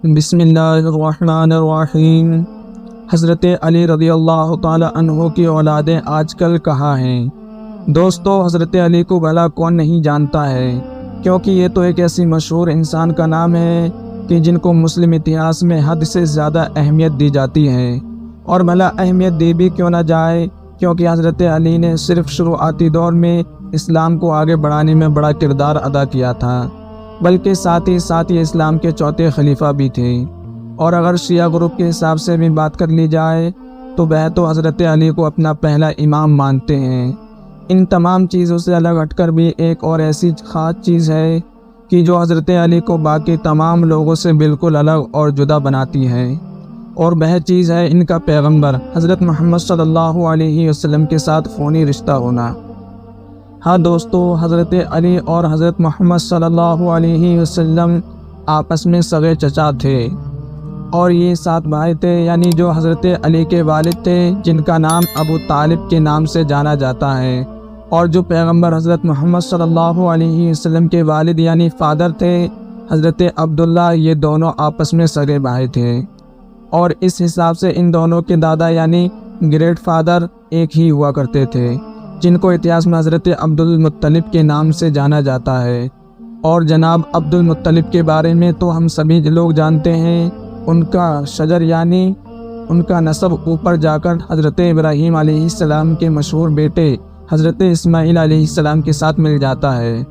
بسم اللہ الرحمن الرحیم۔ حضرت علی رضی اللہ تعالی عنہ کی اولادیں آج کل کہاں ہیں؟ دوستو، حضرت علی کو بھلا کون نہیں جانتا ہے، کیونکہ یہ تو ایک ایسی مشہور انسان کا نام ہے کہ جن کو مسلم اتہاس میں حد سے زیادہ اہمیت دی جاتی ہے۔ اور بھلا اہمیت دی بھی کیوں نہ جائے، کیونکہ حضرت علی نے صرف شروعاتی دور میں اسلام کو آگے بڑھانے میں بڑا کردار ادا کیا تھا، بلکہ ساتھ ہی اسلام کے چوتھے خلیفہ بھی تھے۔ اور اگر شیعہ گروپ کے حساب سے بھی بات کر لی جائے تو وہ تو حضرت علی کو اپنا پہلا امام مانتے ہیں۔ ان تمام چیزوں سے الگ ہٹ کر بھی ایک اور ایسی خاص چیز ہے کہ جو حضرت علی کو باقی تمام لوگوں سے بالکل الگ اور جدا بناتی ہے، اور وہ چیز ہے ان کا پیغمبر حضرت محمد صلی اللہ علیہ وسلم کے ساتھ خونی رشتہ ہونا۔ ہاں دوستو، حضرت علی اور حضرت محمد صلی اللہ علیہ وسلم آپس میں سگے چچا تھے، اور یہ 7 بھائی تھے، یعنی جو حضرت علی کے والد تھے جن کا نام ابو طالب کے نام سے جانا جاتا ہے، اور جو پیغمبر حضرت محمد صلی اللہ علیہ وسلم کے والد یعنی فادر تھے حضرت عبداللہ، یہ دونوں آپس میں سگے بھائی تھے۔ اور اس حساب سے ان دونوں کے دادا یعنی گریٹ فادر ایک ہی ہوا کرتے تھے، جن کو اتہاس میں حضرت عبد المطلب کے نام سے جانا جاتا ہے۔ اور جناب عبد المطلب کے بارے میں تو ہم سبھی لوگ جانتے ہیں، ان کا شجر یعنی ان کا نسب اوپر جا کر حضرت ابراہیم علیہ السلام کے مشہور بیٹے حضرت اسماعیل علیہ السلام کے ساتھ مل جاتا ہے۔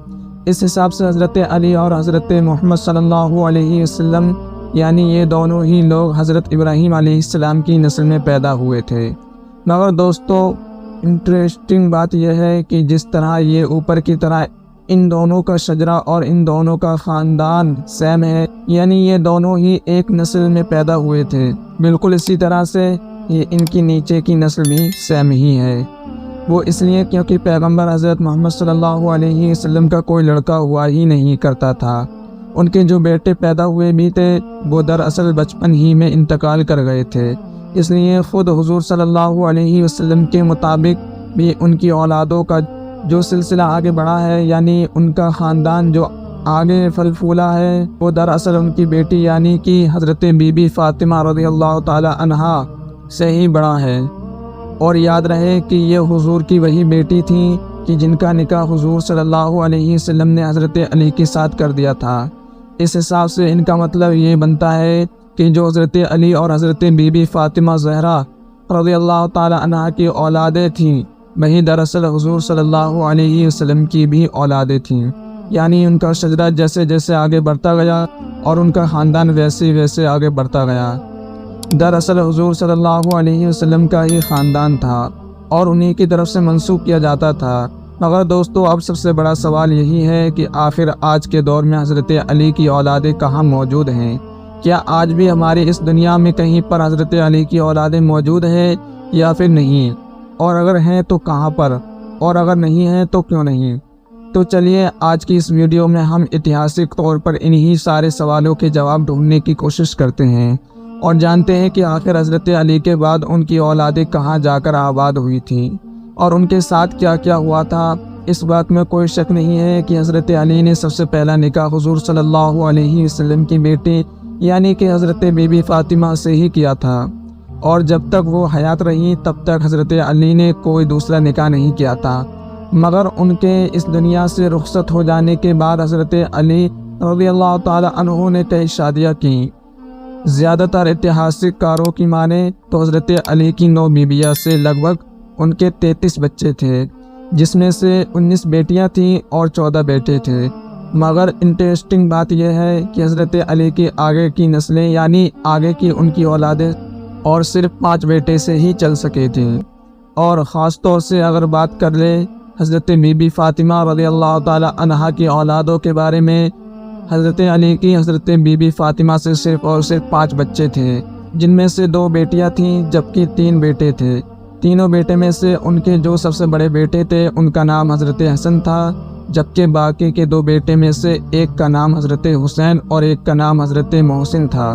اس حساب سے حضرت علی اور حضرت محمد صلی اللہ علیہ وسلم یعنی یہ دونوں ہی لوگ حضرت ابراہیم علیہ السلام کی نسل میں پیدا ہوئے تھے۔ مگر دوستو، انٹرسٹنگ بات یہ ہے کہ جس طرح یہ اوپر کی طرح ان دونوں کا شجرہ اور ان دونوں کا خاندان سیم ہے، یعنی یہ دونوں ہی ایک نسل میں پیدا ہوئے تھے، بالکل اسی طرح سے یہ ان کی نیچے کی نسل بھی سیم ہی ہے۔ وہ اس لیے کیونکہ پیغمبر حضرت محمد صلی اللہ علیہ وسلم کا کوئی لڑکا ہوا ہی نہیں کرتا تھا۔ ان کے جو بیٹے پیدا ہوئے بھی تھے وہ دراصل بچپن ہی میں انتقال کر گئے تھے، اس لیے خود حضور صلی اللہ علیہ وسلم کے مطابق بھی ان کی اولادوں کا جو سلسلہ آگے بڑھا ہے، یعنی ان کا خاندان جو آگے پھل پھولا ہے، وہ دراصل ان کی بیٹی یعنی کہ حضرت بی بی فاطمہ رضی اللہ تعالی عنہا سے ہی بڑھا ہے۔ اور یاد رہے کہ یہ حضور کی وہی بیٹی تھیں کہ جن کا نکاح حضور صلی اللہ علیہ وسلم نے حضرت علی کے ساتھ کر دیا تھا۔ اس حساب سے ان کا مطلب یہ بنتا ہے کہ جو حضرت علی اور حضرت بی بی فاطمہ زہرا رضی اللہ تعالی عنہا کی اولادیں تھیں، وہی دراصل حضور صلی اللہ علیہ وسلم کی بھی اولادیں تھیں، یعنی ان کا شجرہ جیسے جیسے آگے بڑھتا گیا اور ان کا خاندان ویسے ویسے آگے بڑھتا گیا۔ دراصل حضور صلی اللہ علیہ وسلم کا ہی خاندان تھا اور انہی کی طرف سے منسوب کیا جاتا تھا۔ مگر دوستو، اب سب سے بڑا سوال یہی ہے کہ آخر آج کے دور میں حضرت علی کی اولادیں کہاں موجود ہیں؟ کیا آج بھی ہماری اس دنیا میں کہیں پر حضرت علی کی اولادیں موجود ہیں یا پھر نہیں؟ اور اگر ہیں تو کہاں پر؟ اور اگر نہیں ہیں تو کیوں نہیں؟ تو چلیے آج کی اس ویڈیو میں ہم اتہاسک طور پر انہی سارے سوالوں کے جواب ڈھونڈنے کی کوشش کرتے ہیں اور جانتے ہیں کہ آخر حضرت علی کے بعد ان کی اولادیں کہاں جا کر آباد ہوئی تھیں اور ان کے ساتھ کیا کیا ہوا تھا۔ اس بات میں کوئی شک نہیں ہے کہ حضرت علی نے سب سے پہلا نکاح حضور صلی اللہ علیہ وسلم کی بیٹی یعنی کہ حضرت بی بی فاطمہ سے ہی کیا تھا، اور جب تک وہ حیات رہی تب تک حضرت علی نے کوئی دوسرا نکاح نہیں کیا تھا۔ مگر ان کے اس دنیا سے رخصت ہو جانے کے بعد حضرت علی رضی اللہ تعالی عنہ نے کئی شادیاں کیں۔ زیادہ تر اتہاسک کاروں کی مانیں تو حضرت علی کی 9 بیویاں سے لگ بھگ ان کے 33 بچے تھے، جس میں سے 19 بیٹیاں تھیں اور 14 بیٹے تھے۔ مگر انٹرسٹنگ بات یہ ہے کہ حضرت علی کی آگے کی نسلیں یعنی آگے کی ان کی اولادیں اور صرف 5 بیٹے سے ہی چل سکے تھے۔ اور خاص طور سے اگر بات کر لے حضرت بی بی فاطمہ رضی اللہ تعالی عنہا کی اولادوں کے بارے میں، حضرت علی کی حضرت بی بی فاطمہ سے صرف اور صرف 5 بچے تھے، جن میں سے 2 بیٹیاں تھیں جبکہ 3 بیٹے تھے۔ تینوں بیٹے میں سے ان کے جو سب سے بڑے بیٹے تھے ان کا نام حضرت حسن تھا، جبکہ باقی کے 2 بیٹے میں سے ایک کا نام حضرت حسین اور ایک کا نام حضرت محسن تھا۔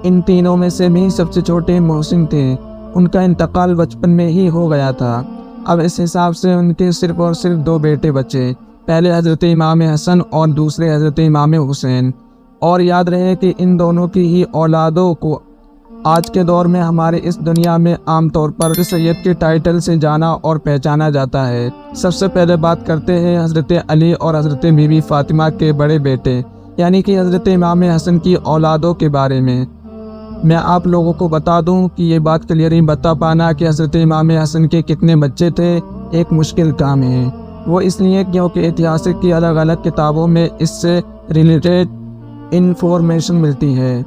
ان تینوں میں سے بھی سب سے چھوٹے محسن تھے، ان کا انتقال بچپن میں ہی ہو گیا تھا۔ اب اس حساب سے ان کے صرف اور صرف 2 بیٹے بچے، پہلے حضرت امام حسن اور دوسرے حضرت امام حسین۔ اور یاد رہے کہ ان دونوں کی ہی اولادوں کو آج کے دور میں ہمارے اس دنیا میں عام طور پر سید کے ٹائٹل سے جانا اور پہچانا جاتا ہے۔ سب سے پہلے بات کرتے ہیں حضرت علی اور حضرت بی بی فاطمہ کے بڑے بیٹے یعنی کہ حضرت امام حسن کی اولادوں کے بارے میں۔ میں آپ لوگوں کو بتا دوں کہ یہ بات کلیئرلی بتا پانا کہ حضرت امام حسن کے کتنے بچے تھے ایک مشکل کام ہے، وہ اس لیے کیونکہ اتہاسک کی الگ الگ کتابوں میں اس سے ریلیٹڈ انفارمیشن ملتی ہے،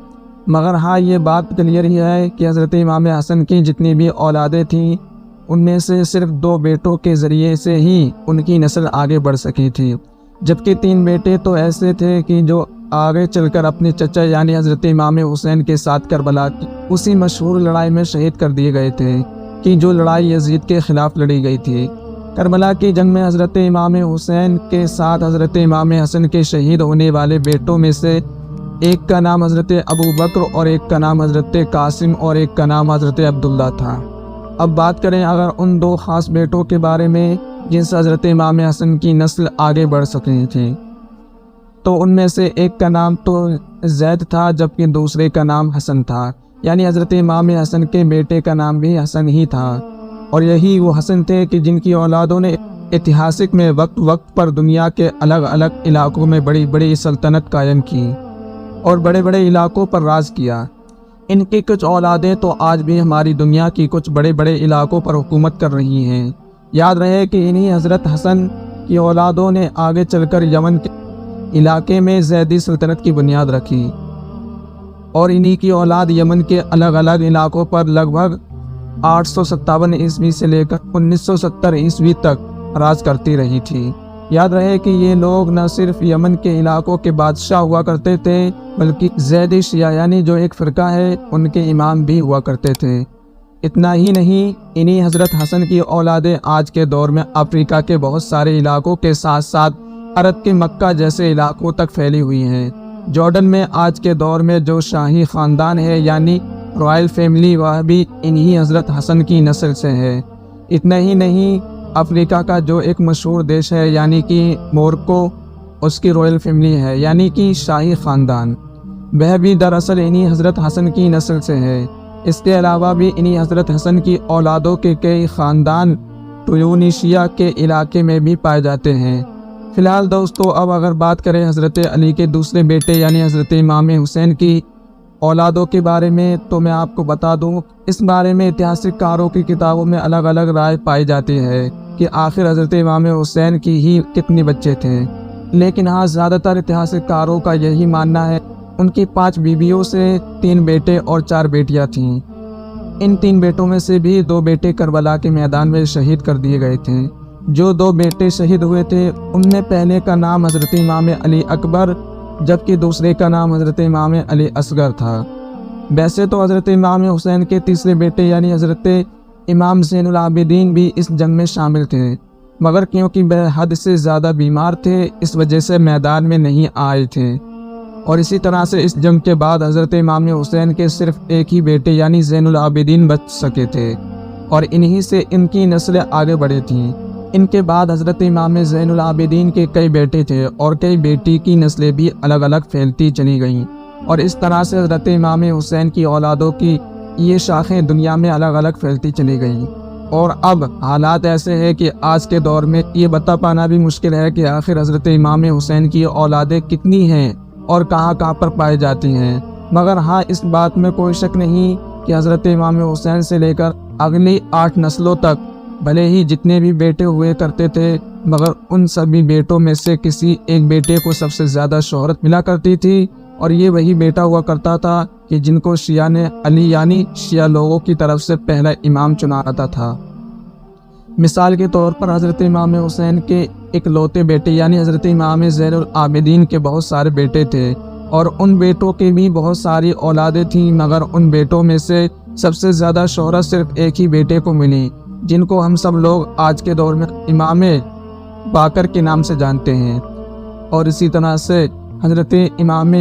مگر ہاں یہ بات کلیئر ہی ہے کہ حضرت امام حسن کی جتنی بھی اولادیں تھیں ان میں سے صرف 2 بیٹوں کے ذریعے سے ہی ان کی نسل آگے بڑھ سکی تھی، جبکہ 3 بیٹے تو ایسے تھے کہ جو آگے چل کر اپنے چچا یعنی حضرت امام حسین کے ساتھ کربلا کی اسی مشہور لڑائی میں شہید کر دیے گئے تھے کہ جو لڑائی یزید کے خلاف لڑی گئی تھی۔ کربلا کی جنگ میں حضرت امام حسین کے ساتھ حضرت امام حسن کے شہید ہونے والے بیٹوں میں سے ایک کا نام حضرت ابو بکر اور ایک کا نام حضرت قاسم اور ایک کا نام حضرت عبداللہ تھا۔ اب بات کریں اگر ان 2 خاص بیٹوں کے بارے میں جن سے حضرت امام حسن کی نسل آگے بڑھ سکی تھی، تو ان میں سے ایک کا نام تو زید تھا جبکہ دوسرے کا نام حسن تھا، یعنی حضرت امام حسن کے بیٹے کا نام بھی حسن ہی تھا، اور یہی وہ حسن تھے کہ جن کی اولادوں نے اتہاسک میں وقت وقت پر دنیا کے الگ الگ علاقوں میں بڑی بڑی سلطنت قائم کی اور بڑے بڑے علاقوں پر راج کیا۔ ان کی کچھ اولادیں تو آج بھی ہماری دنیا کی کچھ بڑے بڑے علاقوں پر حکومت کر رہی ہیں۔ یاد رہے کہ انہی حضرت حسن کی اولادوں نے آگے چل کر یمن کے علاقے میں زیدی سلطنت کی بنیاد رکھی، اور انہی کی اولاد یمن کے الگ الگ علاقوں پر لگ بھگ 857 عیسوی سے لے کر 1970 عیسوی تک راج کرتی رہی تھی۔ یاد رہے کہ یہ لوگ نہ صرف یمن کے علاقوں کے بادشاہ ہوا کرتے تھے بلکہ زیدی شیعہ یعنی جو ایک فرقہ ہے ان کے امام بھی ہوا کرتے تھے۔ اتنا ہی نہیں، انہی حضرت حسن کی اولادیں آج کے دور میں افریقہ کے بہت سارے علاقوں کے ساتھ ساتھ عرب کے مکہ جیسے علاقوں تک پھیلی ہوئی ہیں۔ جارڈن میں آج کے دور میں جو شاہی خاندان ہے یعنی رائل فیملی، وہ بھی انہی حضرت حسن کی نسل سے ہے۔ اتنا ہی نہیں، افریقہ کا جو ایک مشہور دیش ہے یعنی کہ مورکو، اس کی رائل فیملی ہے یعنی کہ شاہی خاندان، وہ بھی دراصل انہی حضرت حسن کی نسل سے ہے۔ اس کے علاوہ بھی انہی حضرت حسن کی اولادوں کے کئی خاندان ٹیونیشیا کے علاقے میں بھی پائے جاتے ہیں۔ فی الحال دوستو، اب اگر بات کریں حضرت علی کے دوسرے بیٹے یعنی حضرت امام حسین کی اولادوں کے بارے میں، تو میں آپ کو بتا دوں اس بارے میں اتہاسک کاروں کی کتابوں میں الگ الگ رائے پائی جاتی ہے کہ آخر حضرت امام حسین کی ہی کتنے بچے تھے، لیکن ہاں زیادہ تر اتہاسک کاروں کا یہی ماننا ہے ان کی 5 بیویوں سے 3 بیٹے اور 4 بیٹیاں تھیں۔ ان 3 بیٹوں میں سے بھی 2 بیٹے کربلا کے میدان میں شہید کر دیے گئے تھے۔ جو 2 بیٹے شہید ہوئے تھے ان میں پہلے کا نام حضرت امام علی اکبر جبکہ دوسرے کا نام حضرت امام علی اصغر تھا۔ ویسے تو حضرت امام حسین کے تیسرے بیٹے یعنی حضرت امام زین العابدین بھی اس جنگ میں شامل تھے، مگر کیونکہ بے حد سے زیادہ بیمار تھے اس وجہ سے میدان میں نہیں آئے تھے، اور اسی طرح سے اس جنگ کے بعد حضرت امام حسین کے صرف ایک ہی بیٹے یعنی زین العابدین بچ سکے تھے، اور انہی سے ان کی نسلیں آگے بڑھی تھیں۔ ان کے بعد حضرت امام زین العابدین کے کئی بیٹے تھے اور کئی بیٹی کی نسلیں بھی الگ الگ پھیلتی چلی گئیں، اور اس طرح سے حضرت امام حسین کی اولادوں کی یہ شاخیں دنیا میں الگ الگ پھیلتی چلی گئیں۔ اور اب حالات ایسے ہیں کہ آج کے دور میں یہ بتا پانا بھی مشکل ہے کہ آخر حضرت امام حسین کی اولادیں کتنی ہیں اور کہاں کہاں پر پائی جاتی ہیں، مگر ہاں اس بات میں کوئی شک نہیں کہ حضرت امام حسین سے لے کر اگلی 8 نسلوں تک بھلے ہی جتنے بھی بیٹے ہوئے کرتے تھے، مگر ان سبھی بیٹوں میں سے کسی ایک بیٹے کو سب سے زیادہ شہرت ملا کرتی تھی، اور یہ وہی بیٹا ہوا کرتا تھا کہ جن کو شیعہ نے علی یعنی شیعہ لوگوں کی طرف سے پہلا امام چناتا تھا۔ مثال کے طور پر حضرت امام حسین کے اکلوتے بیٹے یعنی حضرت امام زین العابدین کے بہت سارے بیٹے تھے، اور ان بیٹوں کے بھی بہت ساری اولادیں تھیں، مگر ان بیٹوں میں سے سب سے زیادہ شہرت صرف ایک ہی بیٹے کو ملی، جن کو ہم سب لوگ آج کے دور میں امام باقر کے نام سے جانتے ہیں۔ اور اسی طرح سے حضرت امام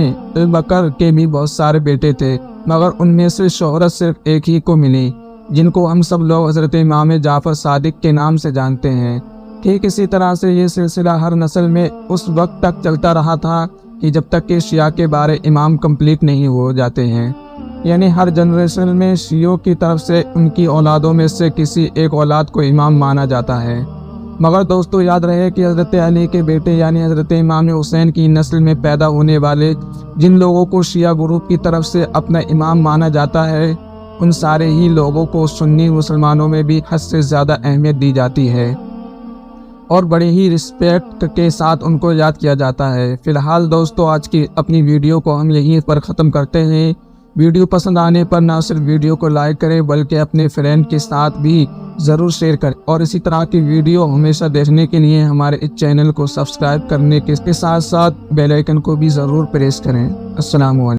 بکر کے بھی بہت سارے بیٹے تھے، مگر ان میں سے شہرت صرف ایک ہی کو ملی، جن کو ہم سب لوگ حضرت امام جعفر صادق کے نام سے جانتے ہیں۔ ٹھیک اسی طرح سے یہ سلسلہ ہر نسل میں اس وقت تک چلتا رہا تھا کہ جب تک کہ شیعہ کے بارے امام کمپلیٹ نہیں ہو جاتے ہیں، یعنی ہر جنریشن میں شیعوں کی طرف سے ان کی اولادوں میں سے کسی ایک اولاد کو امام مانا جاتا ہے۔ مگر دوستو یاد رہے کہ حضرت علی کے بیٹے یعنی حضرت امام حسین کی نسل میں پیدا ہونے والے جن لوگوں کو شیعہ گروپ کی طرف سے اپنا امام مانا جاتا ہے، ان سارے ہی لوگوں کو سنی مسلمانوں میں بھی حد سے زیادہ اہمیت دی جاتی ہے اور بڑے ہی رسپیکٹ کے ساتھ ان کو یاد کیا جاتا ہے۔ فی الحال دوستو آج کی اپنی ویڈیو کو ہم یہیں پر ختم کرتے ہیں۔ ویڈیو پسند آنے پر نہ صرف ویڈیو کو لائک کریں بلکہ اپنے فرینڈ کے ساتھ بھی ضرور شیئر کریں، اور اسی طرح کی ویڈیو ہمیشہ دیکھنے کے لیے ہمارے اس چینل کو سبسکرائب کرنے کے ساتھ ساتھ بیل آئیکن کو بھی ضرور پریس کریں۔ السلام علیکم۔